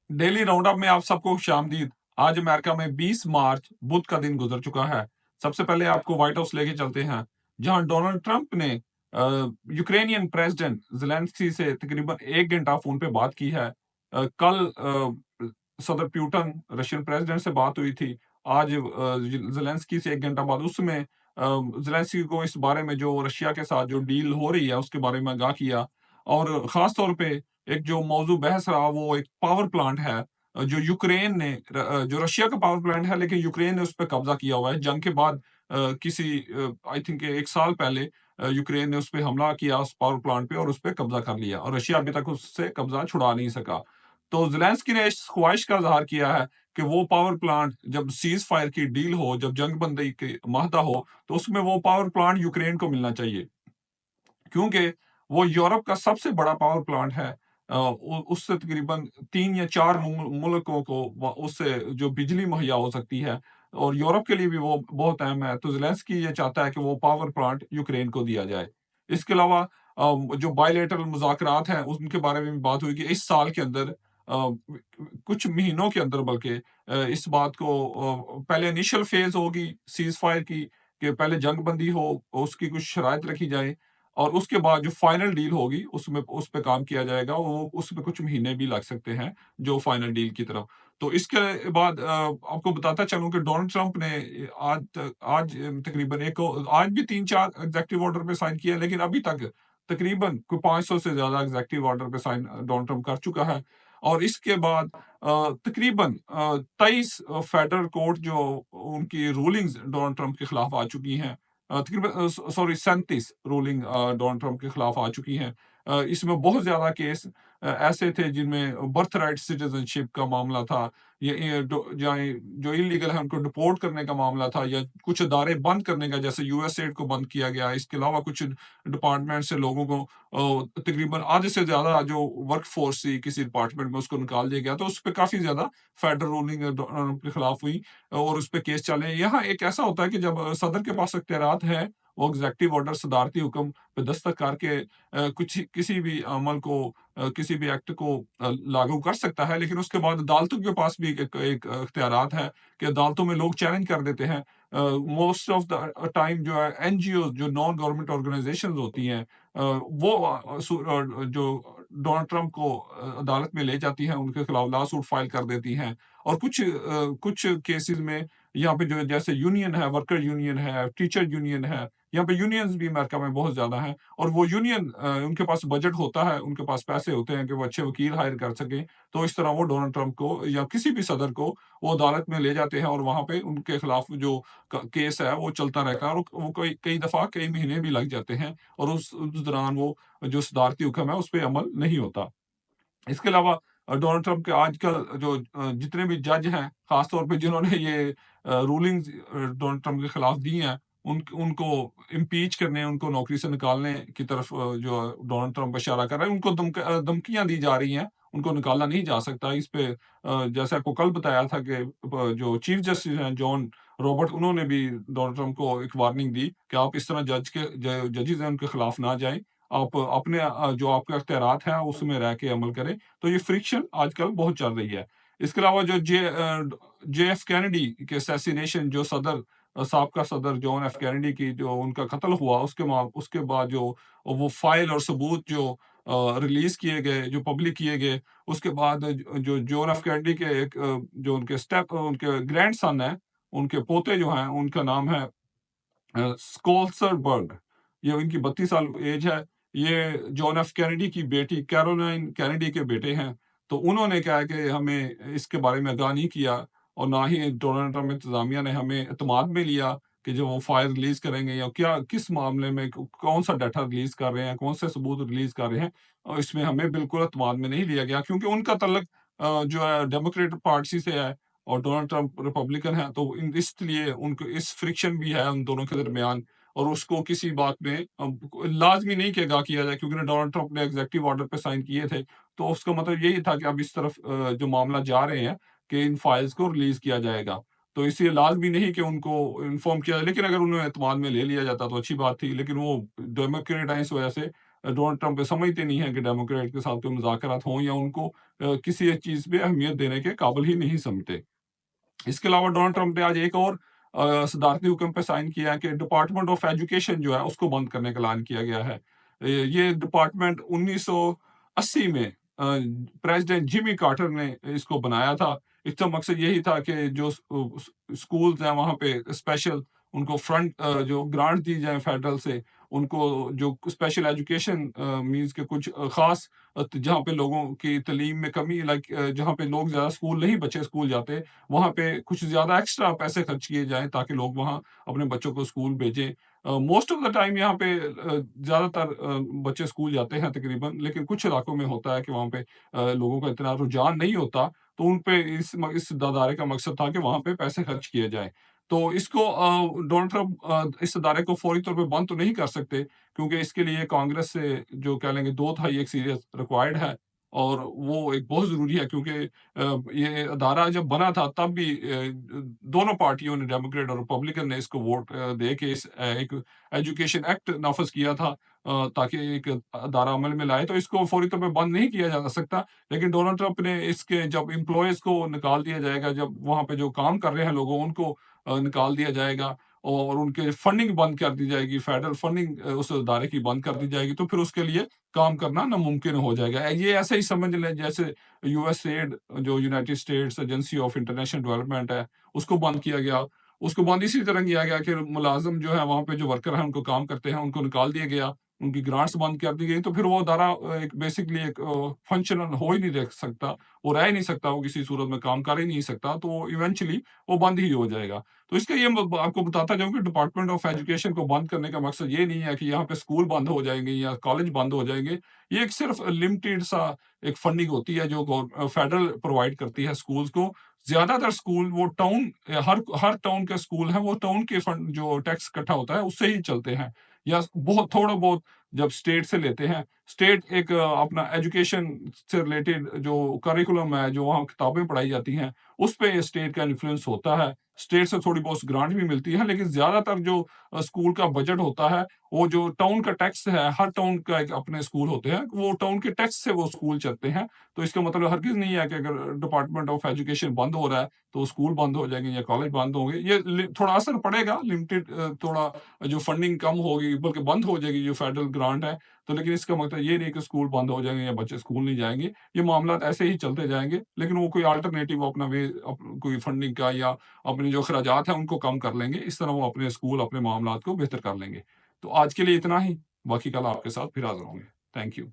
Daily round up में आप सबको खुशामदीद। आज अमेरिका में 20 मार्च बुध का दिन गुजर चुका है। सबसे पहले आपको व्हाइट हाउस लेके चलते हैं, जहां डोनाल्ड ट्रंप ने यूक्रेनियन प्रेसिडेंट ज़ेलेंस्की से तकरीबन 1 घंटा फ़ोन पे बात की है। कल सदर प्यूटन रशियन प्रेसिडेंट से बात हुई थी। आज ज़ेलेंस्की से 1 घंटा बाद उसमें ज़ेलेंस्की को इस बारे में जो रशिया के साथ जो डील हो रही है, उसके बारे में आगाह किया और ख़ास तौर पे एक जो मौजू बहस रहा वो एक पावर प्लांट है जो यूक्रेन ने जो रशिया का पावर प्लांट है लेकिन यूक्रेन ने उस पर कब्जा किया हुआ है जंग के बाद। किसी आई थिंक 1 साल पहले यूक्रेन ने उस पर हमला किया उस पावर प्लांट पे और उस पर कब्जा कर लिया और रशिया अभी तक उससे कब्जा छुड़ा नहीं सका। तो ज़ेलेंस्की ने इस ख्वाहिश का इज़हार किया है कि वो पावर प्लांट जब सीज़ फायर की डील हो, जब जंग बंदी की माहदा हो, तो उसमें वो पावर प्लांट यूक्रेन को मिलना चाहिए। क्योंकि वो यूरोप का सबसे बड़ा पावर प्लांट है। उससे तकरीबन 3 या 4 मुल्कों को उससे जो बिजली मुहैया हो सकती है और यूरोप के लिए भी वो बहुत अहम है। तो ज़ेलेंस्की ये चाहता है कि वो पावर प्लांट यूक्रेन को दिया जाए। इसके अलावा जो बायलैटरल मुज़ाकरात हैं उनके बारे में भी बात हुई कि इस साल के अंदर कुछ महीनों के अंदर बल्कि इस बात को पहले इनिशियल फेज़ होगी सीज़ फायर की कि पहले जंग बंदी हो, उसकी कुछ शराइत रखी जाए और उसके बाद जो फाइनल डील होगी उसमें उस पे काम किया जाएगा। वो उसमें कुछ महीने भी लग सकते हैं जो फाइनल डील की तरफ। तो इसके बाद आपको बताता चलूं कि डोनाल्ड ट्रंप ने आज तकरीबन एक आज भी 3-4 एग्जीक्यूटिव ऑर्डर पे साइन किया है, लेकिन अभी तक तकरीबन कोई 500 से ज्यादा एग्जीक्यूटिव ऑर्डर पे साइन डोनाल्ड ट्रंप कर चुका है। और इसके बाद तकरीबन 23 फेडरल कोर्ट जो उनकी रूलिंग्स डोनाल्ड ट्रंप के खिलाफ आ चुकी हैं। तकरीबन सॉरी 37 रूलिंग डोनाल्ड ट्रंप के खिलाफ आ चुकी हैं। इसमें बहुत ज्यादा केस ऐसे थे जिनमें बर्थ राइट सिटीजनशिप का मामला था, ये जो इलीगल है उनको डिपोर्ट करने का मामला था, या कुछ अदारे बंद करने का, जैसे यूएसएड को बंद किया गया। इसके अलावा कुछ डिपार्टमेंट से लोगों को तकरीबन आधे से ज्यादा जो वर्क फोर्स थी किसी डिपार्टमेंट में उसको निकाल दिया गया। तो उस पर काफी ज्यादा फेडरल रूलिंग के खिलाफ हुई और उस पे केस चले। यहाँ एक ऐसा होता है कि जब सदर के पास इख्तियारात है, वो एग्जीक्यूटिव ऑर्डर सदारती हुक्म पे दस्तखत करके कुछ किसी भी अमल को किसी भी एक्ट को लागू कर सकता है, लेकिन उसके बाद अदालतों के पास भी एक इख्तियारात है कि अदालतों में लोग चैलेंज कर देते हैं। मोस्ट ऑफ द टाइम जो है एनजीओ जो नॉन गवर्नमेंट ऑर्गेनाइजेशंस होती हैं वो जो डोनाल्ड ट्रंप को अदालत में ले जाती हैं, उनके खिलाफ लॉ सूट फाइल कर देती हैं। और कुछ केसेस में यहाँ पे जो जैसे यूनियन है, वर्कर यूनियन है, टीचर यूनियन है, यहाँ पे यूनियंस भी अमेरिका में बहुत ज्यादा हैं और वो यूनियन उनके पास बजट होता है, उनके पास पैसे होते हैं कि वो अच्छे वकील हायर कर सकें। तो इस तरह वो डोनाल्ड ट्रंप को या किसी भी सदर को वो अदालत में ले जाते हैं और वहां पे उनके खिलाफ जो केस है वो चलता रहता है और वो कई कई दफा कई महीने भी लग जाते हैं और उस दौरान वो जो सदारती हुक्म है उस पर अमल नहीं होता। इसके अलावा डोनाल्ड ट्रंप के आजकल जो जितने भी जज हैं, खास तौर पे जिन्होंने ये रूलिंग्स डोनाल्ड ट्रंप के खिलाफ दी हैं, उनको इम्पीच करने, उनको नौकरी से निकालने की तरफ जो डोनाल्ड ट्रंप इशारा कर रहा है, उनको धमकियां दी जा रही हैं, उनको निकाला नहीं जा सकता। इस पे जैसे आपको कल बताया था कि जो चीफ जस्टिस हैं जॉन रॉबर्ट, उन्होंने भी डोनाल्ड ट्रंप को एक वार्निंग दी कि आप इस तरह जजेस हैं उनके खिलाफ ना जाएं, आप अपने जो आपके अख्तियारात हैं उसमें रह के अमल करें। तो ये फ्रिक्शन आजकल बहुत चल रही है। इसके अलावा जो जे एफ कैनेडी के असैसिनेशन, जो साबका सदर जॉन एफ कैनेडी की जो उनका कत्ल हुआ, उसके बाद जो वो फाइल और सबूत जो रिलीज किए गए, जो पब्लिक किए गए, उसके बाद जो जॉन एफ कैनेडी के एक जो उनके ग्रैंड सन है, उनके पोते जो हैं, उनका नाम है स्कोल्सरबर्ग। ये इनकी 32 साल एज है। ये जॉन एफ कैनेडी की बेटी कैरोलाइन कैनेडी के बेटे हैं। तो उन्होंने क्या है कि हमें इसके बारे में आगाह नहीं किया और ना ही डोनाल्ड ट्रंप इंतजामिया ने हमें एतमाद में लिया कि जो वो फाइल रिलीज करेंगे या क्या किस मामले में कौन सा डाटा रिलीज कर रहे हैं, कौन से सबूत रिलीज कर रहे हैं। और इसमें हमें बिल्कुल एतमाद में नहीं लिया गया क्योंकि उनका तल्लक जो है डेमोक्रेट पार्टी से है और डोनाल्ड ट्रंप रिपब्लिकन है। तो इसलिए उनको इस फ्रिक्शन भी है उन दोनों के दरमियान और उसको किसी बात में लाजमी नहीं कि आगाह किया जाए, क्योंकि डोनाल्ड ट्रंप ने एग्जीक्यूटिव ऑर्डर पे साइन किए थे। तो उसका मतलब यही था कि अब इस तरफ जो मामला जा रहे हैं कि इन फाइल्स को रिलीज किया जाएगा। तो इसलिए लाजमी नहीं कि उनको इन्फॉर्म किया जाए, लेकिन अगर उन्हें एतमाद में ले लिया जाता तो अच्छी बात थी, लेकिन वो डेमोक्रेट हैं, इस वजह से ڈونلڈ ٹرمپ سمجھتے نہیں ہیں کہ ڈیموکریٹ کے ساتھ کوئی مذاکرات ہوں، یا ان کو کسی ایک چیز پہ اہمیت دینے کے قابل ہی نہیں سمجھتے۔ اس کے علاوہ ڈونلڈ ٹرمپ نے آج ایک اور صدارتی حکم پہ سائن کیا ہے کہ ڈپارٹمنٹ آف ایجوکیشن جو ہے اس کو بند کرنے کا اعلان کیا گیا ہے۔ یہ ڈپارٹمنٹ 1980 میں پریزیڈنٹ جمی کارٹر نے اس کو بنایا تھا۔ اس کا مقصد یہی تھا کہ جو اسکولز ہیں وہاں پہ اسپیشل ان کو فرنٹ جو گرانٹ دی جائیں فیڈرل سے، ان کو جو اسپیشل ایجوکیشن مینس کے کچھ خاص جہاں پہ لوگوں کی تعلیم میں کمی، لائک جہاں پہ لوگ زیادہ اسکول نہیں بچے اسکول جاتے، وہاں پہ کچھ زیادہ ایکسٹرا پیسے خرچ کیے جائیں تاکہ لوگ وہاں اپنے بچوں کو اسکول بھیجیں۔ موسٹ آف دا ٹائم یہاں پہ زیادہ تر بچے اسکول جاتے ہیں تقریباً، لیکن کچھ علاقوں میں ہوتا ہے کہ وہاں پہ لوگوں کا اتنا رجحان نہیں ہوتا، تو ان پہ اس ادارے کا مقصد تھا کہ وہاں پہ پیسے خرچ کیے جائیں۔ تو اس کو ڈونلڈ ٹرمپ اس ادارے کو فوری طور پہ بند تو نہیں کر سکتے، کیونکہ اس کے لیے کانگریس سے جو کہہ لیں گے 2/3 اکثریت ریکوائرڈ ہے، اور وہ ایک بہت ضروری ہے، کیونکہ یہ ادارہ جب بنا تھا تب بھی دونوں پارٹیوں نے، ڈیموکریٹ اور ریپبلکن نے، اس کو ووٹ دے کے ایک ایجوکیشن ایکٹ نافذ کیا تھا تاکہ ایک ادارہ عمل میں لائے، تو اس کو فوری طور پہ بند نہیں کیا جا سکتا۔ لیکن ڈونلڈ ٹرمپ نے اس کے جب امپلائیز کو نکال دیا جائے گا، جب وہاں پہ جو کام کر رہے ہیں لوگوں ان کو نکال دیا جائے گا اور ان کے فنڈنگ بند کر دی جائے گی، فیڈرل فنڈنگ اس ادارے کی بند کر دی جائے گی، تو پھر اس کے لیے کام کرنا ناممکن ہو جائے گا۔ یہ ایسے ہی سمجھ لیں جیسے یو ایس ایڈ جو United States agency of international development ہے، اس کو بند کیا گیا۔ اس کو بند اسی طرح کیا گیا کہ ملازم جو ہے وہاں پہ جو ورکر ہیں ان کو کام کرتے ہیں ان کو نکال دیا گیا، ان کی گرانٹس بند کر دی گئی، تو پھر وہ ادارہ ایک بیسکلی ایک فنکشنل ہو ہی نہیں رہ سکتا، وہ رہ ہی نہیں سکتا، وہ کسی صورت میں کام کر ہی نہیں سکتا، تو وہ ایونچولی وہ بند ہی ہو جائے گا۔ تو اس کا یہ آپ کو بتاتا جاؤں کہ ڈپارٹمنٹ آف ایجوکیشن کو بند کرنے کا مقصد یہ نہیں ہے کہ یہاں پہ اسکول بند ہو جائیں گے یا کالج بند ہو جائیں گے۔ یہ ایک صرف لمیٹڈ سا ایک فنڈنگ ہوتی ہے جو فیڈرل پرووائڈ کرتی ہے اسکولز کو۔ زیادہ تر اسکول وہ ٹاؤن، ہر ٹاؤن کے اسکول ہیں وہ ٹاؤن کے فنڈ جو ٹیکس اکٹھا ہوتا ہے اس سے ہی چلتے ہیں، یا بہت تھوڑا بہت جب اسٹیٹ سے لیتے ہیں۔ اسٹیٹ ایک اپنا ایجوکیشن سے ریلیٹڈ جو کریکولم ہے، جو وہاں کتابیں پڑھائی جاتی ہیں، اس پہ اسٹیٹ کا انفلوئنس ہوتا ہے۔ اسٹیٹ سے تھوڑی بہت گرانٹ بھی ملتی ہے، لیکن زیادہ تر جو اسکول کا بجٹ ہوتا ہے، وہ جو ٹاؤن کا ٹیکس ہے، ہر ٹاؤن کا ایک اپنے اسکول ہوتے ہیں، وہ ٹاؤن کے ٹیکس سے وہ اسکول چلتے ہیں۔ تو اس کا مطلب ہرگز نہیں ہے کہ اگر ڈپارٹمنٹ آف ایجوکیشن بند ہو رہا ہے تو اسکول بند ہو جائیں گے یا کالج بند ہوں گے۔ یہ تھوڑا اثر پڑے گا، لمیٹڈ، تھوڑا جو فنڈنگ کم ہوگی، بلکہ بند ہو جائے گی جو فیڈرل گرانٹ ہے، تو لیکن اس کا مطلب یہ نہیں کہ اسکول بند ہو جائیں گے یا بچے اسکول نہیں جائیں گے۔ یہ معاملات ایسے ہی چلتے جائیں گے، لیکن وہ کوئی آلٹرنیٹو اپنا وے، کوئی فنڈنگ کا یا اپنے جو اخراجات ہیں ان کو کم کر لیں گے، اس طرح وہ اپنے اسکول، اپنے معاملات کو بہتر کر لیں گے۔ تو آج کے لیے اتنا ہی، باقی کل آپ کے ساتھ پھر حاضر ہوں گے۔ Thank you.